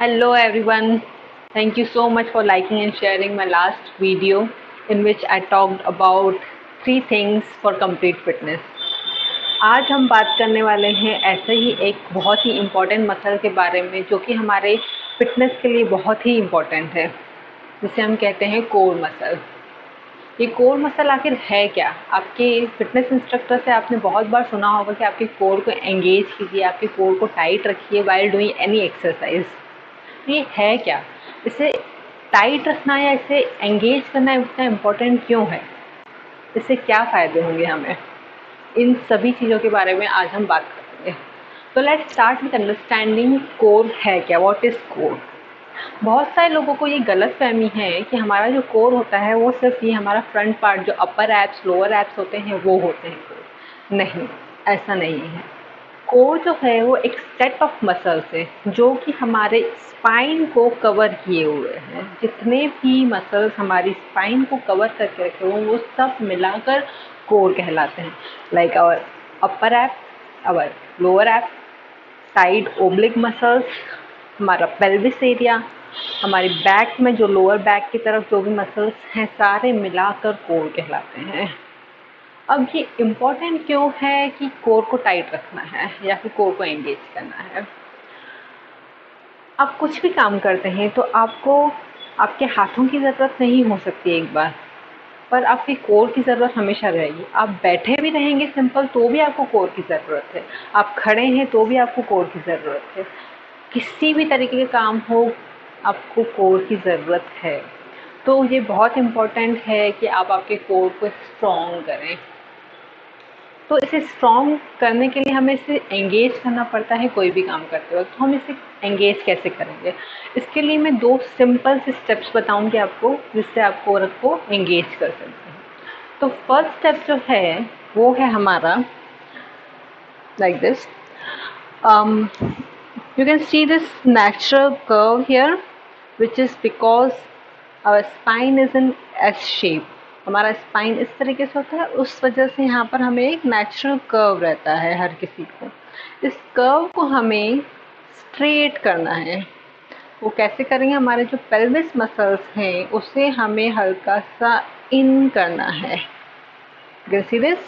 Hello everyone. Thank you so much for liking and sharing my last video in which I talked about 3 things for complete fitness. आज हम बात करने वाले हैं ऐसे ही एक बहुत ही इम्पोर्टेंट मसल के बारे में जो कि हमारे फिटनेस के लिए बहुत ही इम्पोर्टेंट है, जिसे हम कहते हैं कोर मसल। ये कोर मसल आखिर है क्या? आपके फिटनेस इंस्ट्रक्टर से आपने बहुत बार सुना होगा कि आपके कोर को एंगेज कीजिए, आपके कोर को टाइट रखिए वाइल डूइंग एनी एक्सरसाइज। ये है क्या? इसे टाइट रखना या इसे एंगेज करना इतना इम्पोर्टेंट क्यों है? इससे क्या फ़ायदे होंगे हमें? इन सभी चीज़ों के बारे में आज हम बात करेंगे। तो let's start with understanding core है क्या, व्हाट इज़ कोर। बहुत सारे लोगों को ये गलतफहमी है कि हमारा जो कोर होता है वो सिर्फ ये हमारा फ्रंट पार्ट, जो अपर एब्स लोअर एब्स होते हैं वो होते हैं कोर। नहीं, ऐसा नहीं है। कोर जो है वो एक सेट ऑफ मसल्स है जो कि हमारे स्पाइन को कवर किए हुए हैं। जितने भी मसल्स हमारी स्पाइन को कवर करके रखे हुए हैं वो सब मिलाकर कोर कहलाते हैं। Like our upper ab, our lower ab, side oblique muscles, हमारा पेल्विस एरिया, हमारी बैक में जो लोअर बैक की तरफ जो भी मसल्स हैं सारे मिलाकर कोर कहलाते हैं। अब ये इम्पोर्टेंट क्यों है कि कोर को टाइट रखना है या फिर कोर को एंगेज करना है? आप कुछ भी काम करते हैं तो आपको आपके हाथों की ज़रूरत नहीं हो सकती एक बार, पर आपकी कोर की ज़रूरत हमेशा रहेगी। आप बैठे भी रहेंगे सिंपल तो भी आपको कोर की ज़रूरत है, आप खड़े हैं तो भी आपको कोर की ज़रूरत है। किसी भी तरीके के काम हो आपको कोर की ज़रूरत है। तो ये बहुत इम्पोर्टेंट है कि आप आपके कोर को स्ट्रॉन्ग करें। तो इसे स्ट्रॉन्ग करने के लिए हमें इसे एंगेज करना पड़ता है। कोई भी काम करते वक्त तो हम इसे एंगेज कैसे करेंगे, इसके लिए मैं 2 सिंपल से स्टेप्स बताऊंगी आपको, जिससे आप कोर को एंगेज कर सकते हैं। तो फर्स्ट स्टेप जो है वो है हमारा like this. You can see this natural curve here, which is because our spine is in S shape. हमारा स्पाइन इस तरीके से होता है, उस वजह से यहाँ पर हमें एक नेचुरल कर्व रहता है हर किसी को। इस कर्व को हमें स्ट्रेट करना है। वो कैसे करेंगे? हमारे जो पेल्विस मसल्स हैं उसे हमें हल्का सा इन करना है। You can see this?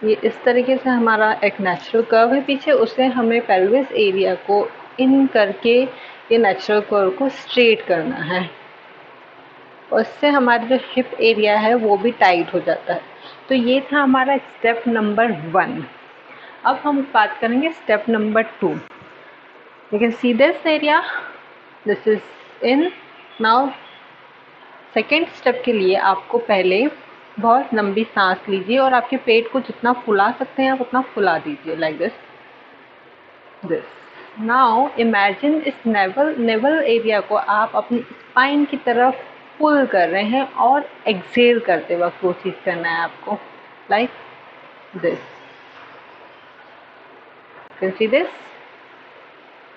ये इस तरीके से हमारा एक नेचुरल कर्व है पीछे, उसे हमें पेल्विस एरिया को इन करके ये नेचुरल कर्व को स्ट्रेट करना है। उससे हमारा जो हिप एरिया है वो भी टाइट हो जाता है। तो ये था हमारा स्टेप नंबर 1। अब हम बात करेंगे step number 2। You can see this area, this is in. Now second step के लिए आपको पहले बहुत लंबी सांस लीजिए और आपके पेट को जितना फुला सकते हैं आप उतना फुला दीजिए, लाइक दिस। नाउ इमेजिन इस नेवल एरिया को आप अपनी स्पाइन की तरफ पुल कर रहे हैं और एक्सेल करते वक्त वो चीज़ करना है आपको, like this. Can see this?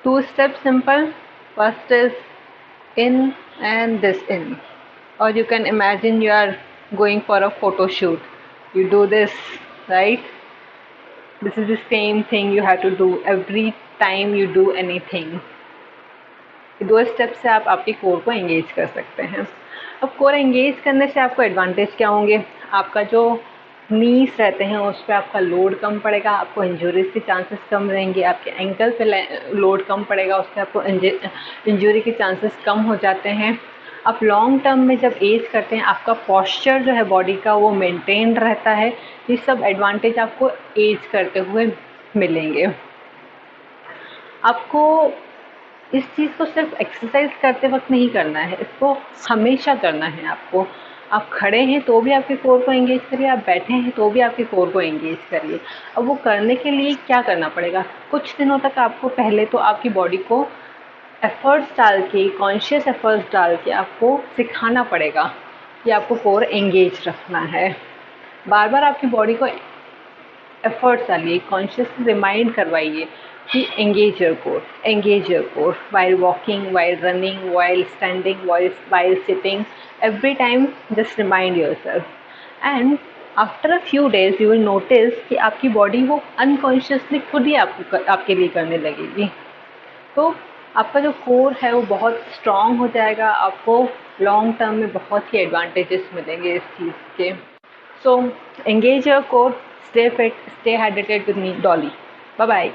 2 steps simple. First is in and this in. Or you can imagine you are going for a photo shoot. You do this, right? This is the same thing you have to do every time you do anything. 2 step से आप आपकी core को engage कर सकते हैं। अब core engage करने से आपको एडवांटेज क्या होंगे? आपका जो नीज रहते हैं उस पर आपका लोड कम पड़ेगा, आपको इंजरीज के चांसेस कम रहेंगे। आपके एंकल पे लोड कम पड़ेगा, उससे आपको इंजरी के चांसेस कम हो जाते हैं। आप लॉन्ग टर्म में जब एज करते हैं आपका पोस्चर जो है बॉडी का वो मेंटेन रहता है। ये सब एडवांटेज आपको एज करते हुए मिलेंगे। आपको इस चीज़ को सिर्फ एक्सरसाइज करते वक्त नहीं करना है, इसको हमेशा करना है आपको। आप खड़े हैं तो भी आपके कोर को एंगेज करिए, आप बैठे हैं तो भी आपके कोर को एंगेज करिए। अब वो करने के लिए क्या करना पड़ेगा? कुछ दिनों तक आपको पहले तो आपकी बॉडी को एफर्ट्स डाल के, कॉन्शियस एफर्ट्स डाल के आपको सिखाना पड़ेगा कि आपको कोर एंगेज रखना है। बार बार आपकी बॉडी को एफर्ट्स डालिए, कॉन्शियस रिमाइंड करवाइए कि engage your core while walking, while running, while standing, while sitting. Every time just remind yourself, and after a few days you will notice कि आपकी बॉडी वो अनकॉन्शियसली खुद ही आपके लिए करने लगेगी। तो आपका जो कोर है वो बहुत स्ट्रॉन्ग हो जाएगा, आपको लॉन्ग टर्म में बहुत ही एडवांटेजेस मिलेंगे इस चीज़ के। So engage your core, stay fit, stay hydrated with me, Dolly. Bye bye.